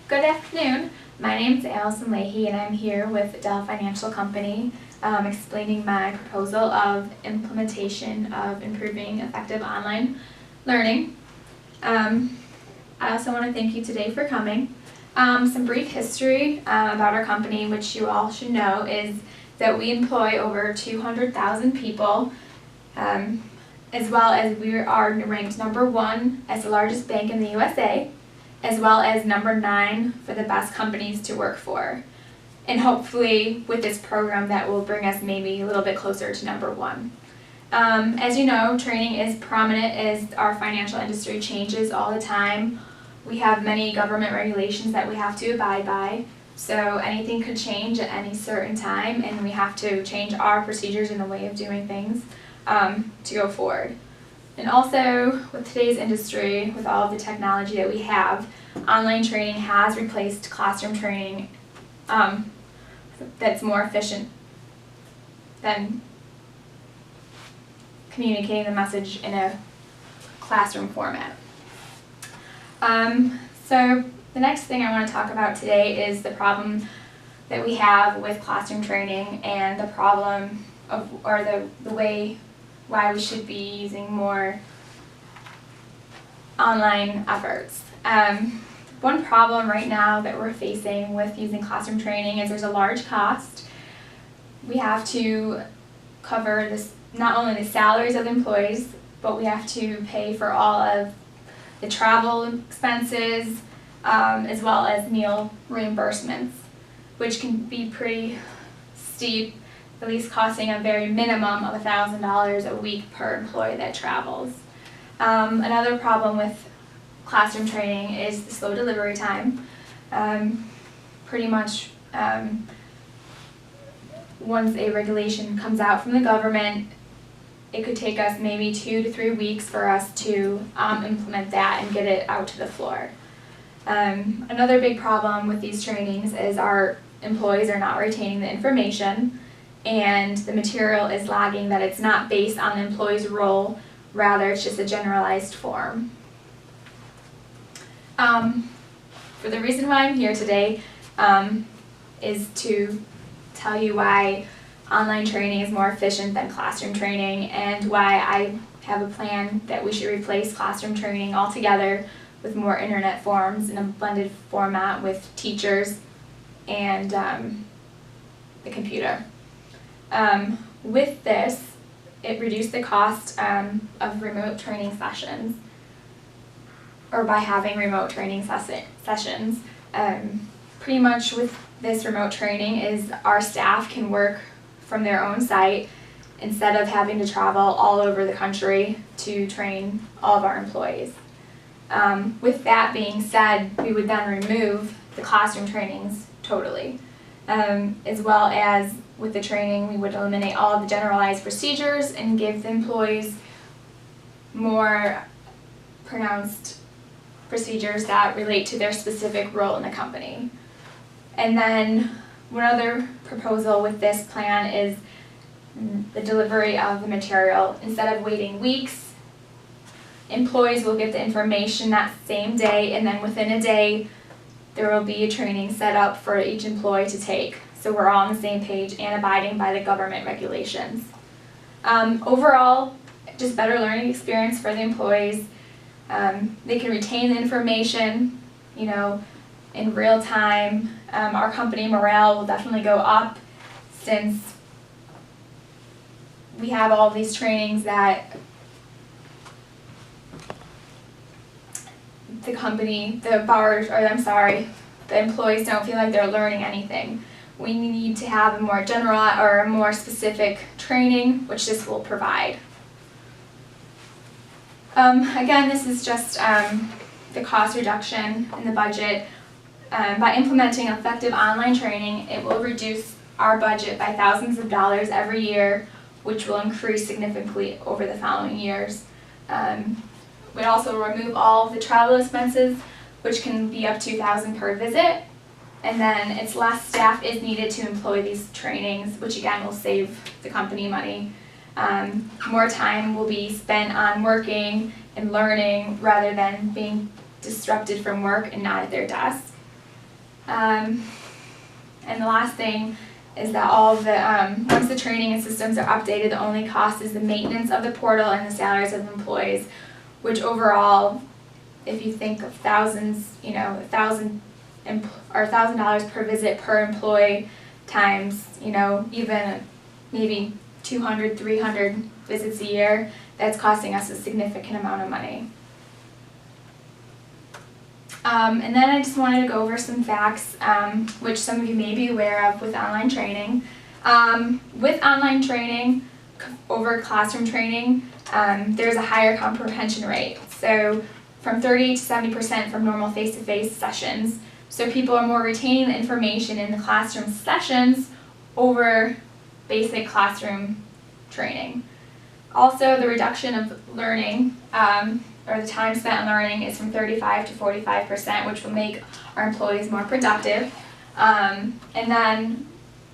Good afternoon. My name is Allyson and I'm here with Dell Financial Company explaining my proposal of implementation of improving effective online learning. I also want to thank you today for coming. Some brief history about our company, which you all should know, is that we employ over 200,000 people, as well as we are ranked #1 as the largest bank in the USA, as well as #9 for the best companies to work for. And hopefully with this program that will bring us maybe a little bit closer to #1. As you know, training is prominent as our financial industry changes all the time. We have many government regulations that we have to abide by, so anything could change at any certain time, and we have to change our procedures and the way of doing things to go forward. And also, with today's industry, with all of the technology that we have, online training has replaced classroom training that's more efficient than communicating the message in a classroom format. So the next thing I want to talk about today is the problem that we have with classroom training and the problem of, or the way why we should be using more online efforts. One problem right now that we're facing with using classroom training is there's a large cost. We have to cover this, not only the salaries of the employees, but we have to pay for all of the travel expenses, as well as meal reimbursements, which can be pretty steep, at least costing a very minimum of $1,000 a week per employee that travels. Another problem with classroom training is the slow delivery time. Pretty much once a regulation comes out from the government, it could take us maybe 2 to 3 weeks for us to implement that and get it out to the floor. Another big problem with these trainings is our employees are not retaining the information, and the material is lagging, that it's not based on the employee's role, rather it's just a generalized form. For the reason why I'm here today is to tell you why online training is more efficient than classroom training, and why I have a plan that we should replace classroom training altogether with more internet forums in a blended format with teachers and the computer. With this, it reduced the cost of remote training sessions, or by having remote training sessions. Pretty much with this remote training is our staff can work from their own site instead of having to travel all over the country to train all of our employees. With that being said, we would then remove the classroom trainings totally. As well as with the training, we would eliminate all of the generalized procedures and give the employees more pronounced procedures that relate to their specific role in the company. And then one other proposal with this plan is the delivery of the material. Instead of waiting weeks, employees will get the information that same day, and then within a day there will be a training set up for each employee to take, so we're all on the same page and abiding by the government regulations. Overall, just better learning experience for the employees. They can retain the information, in real time. Our company morale will definitely go up, since we have all these trainings that the employees don't feel like they're learning anything. We need to have a more general or a more specific training, which this will provide. Again, this is just the cost reduction in the budget. By implementing effective online training, it will reduce our budget by thousands of dollars every year, which will increase significantly over the following years. We also remove all of the travel expenses, which can be up to $2,000 per visit, and then it's less staff is needed to employ these trainings, which again will save the company money. More time will be spent on working and learning rather than being disrupted from work and not at their desk. And the last thing is that all of the, once the training and systems are updated, the only cost is the maintenance of the portal and the salaries of employees, which overall, if you think of thousands, you know, $1,000 per visit per employee times, you know, even maybe 200, 300 visits a year, that's costing us a significant amount of money. And then I just wanted to go over some facts, which some of you may be aware of with online training. With online training over classroom training, there's a higher comprehension rate. So from 30 to 70% from normal face-to-face sessions. So people are more retaining the information in the classroom sessions over basic classroom training. Also, the reduction of learning, or the time spent on learning, is from 35 to 45%, which will make our employees more productive. And then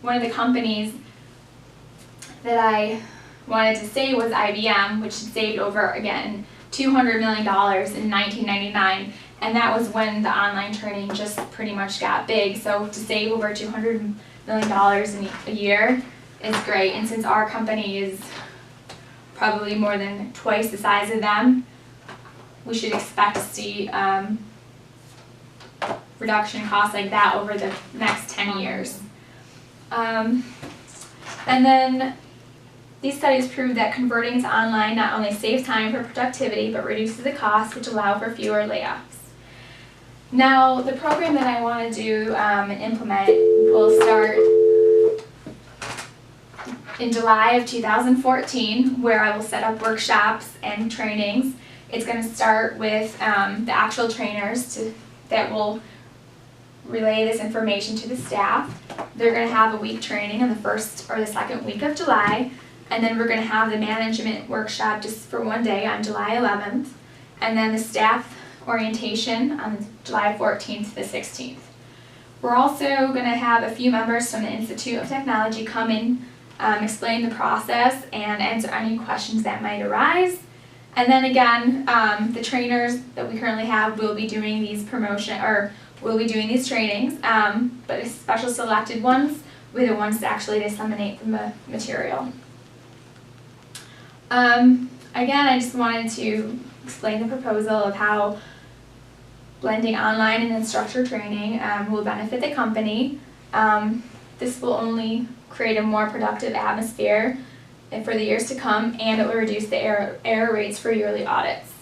one of the companies that I wanted to say was IBM, which saved over, again, $200 million in 1999, and that was when the online training just pretty much got big. So to save over $200 million in a year is great, and since our company is probably more than twice the size of them, we should expect to see reduction in costs like that over the next 10 years. And then these studies prove that converting to online not only saves time for productivity, but reduces the costs, which allow for fewer layoffs. Now, the program that I want to do and implement will start in July of 2014, where I will set up workshops and trainings. It's going to start with the actual trainers that will relay this information to the staff. They're going to have a week training in the first or the second week of July, and then we're going to have the management workshop just for one day on July 11th, and then the staff orientation on July 14th to the 16th. We're also going to have a few members from the Institute of Technology come in, explain the process, and answer any questions that might arise. And then again, the trainers that we currently have will be doing these trainings, but the special selected ones will be the ones to actually disseminate the material. Again, I just wanted to explain the proposal of how blending online and instructor training will benefit the company. This will only create a more productive atmosphere for the years to come, and it will reduce the error rates for yearly audits.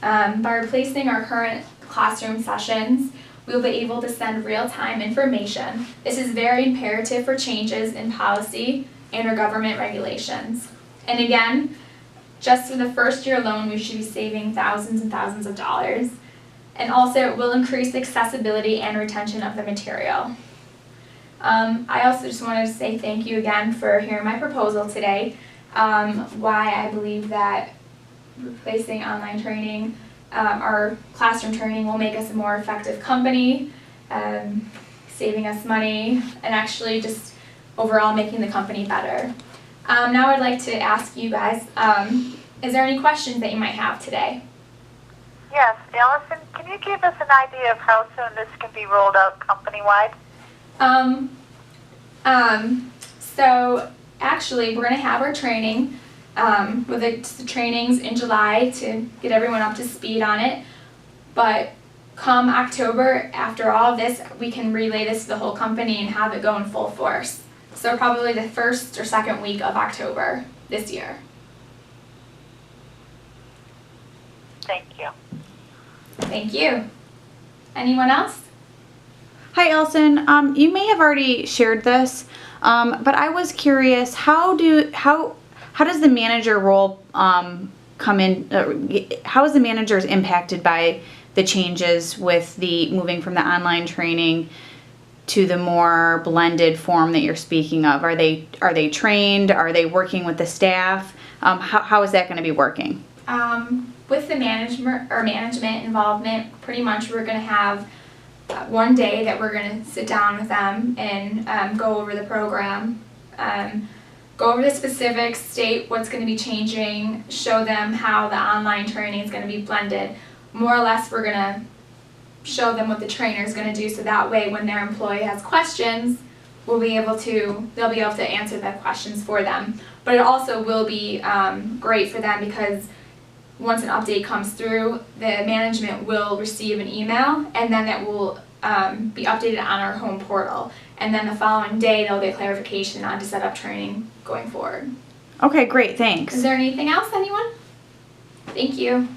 By replacing our current classroom sessions, we'll be able to send real-time information. This is very imperative for changes in policy and our government regulations. And again, just for the first year alone, we should be saving thousands and thousands of dollars. And also, it will increase the accessibility and retention of the material. I also just wanted to say thank you again for hearing my proposal today, why I believe that replacing online training, our classroom training, will make us a more effective company, saving us money, and actually just overall making the company better. Now I'd like to ask you guys, is there any questions that you might have today? Yes, Allyson, can you give us an idea of how soon this can be rolled out company-wide? So actually, we're going to have our training with the trainings in July to get everyone up to speed on it. But come October, after all of this, we can relay this to the whole company and have it go in full force. So probably the first or second week of October this year. Thank you. Thank you. Anyone else? Hi, Allyson. You may have already shared this, but I was curious, how does the manager role come in? How is the managers impacted by the changes with the moving from the online training to the more blended form that you're speaking of? Are they trained? Are they working with the staff? How is that going to be working? With the management involvement, pretty much we're going to have one day that we're going to sit down with them and go over the program, go over the specifics, state what's going to be changing, show them how the online training is going to be blended. More or less, we're going to show them what the trainer is going to do, so that way when their employee has questions, they'll be able to answer the questions for them. But it also will be great for them because once an update comes through, the management will receive an email, and then it will be updated on our home portal. And then the following day, they'll get clarification on to set up training going forward. Okay, great, thanks. Is there anything else, anyone? Thank you.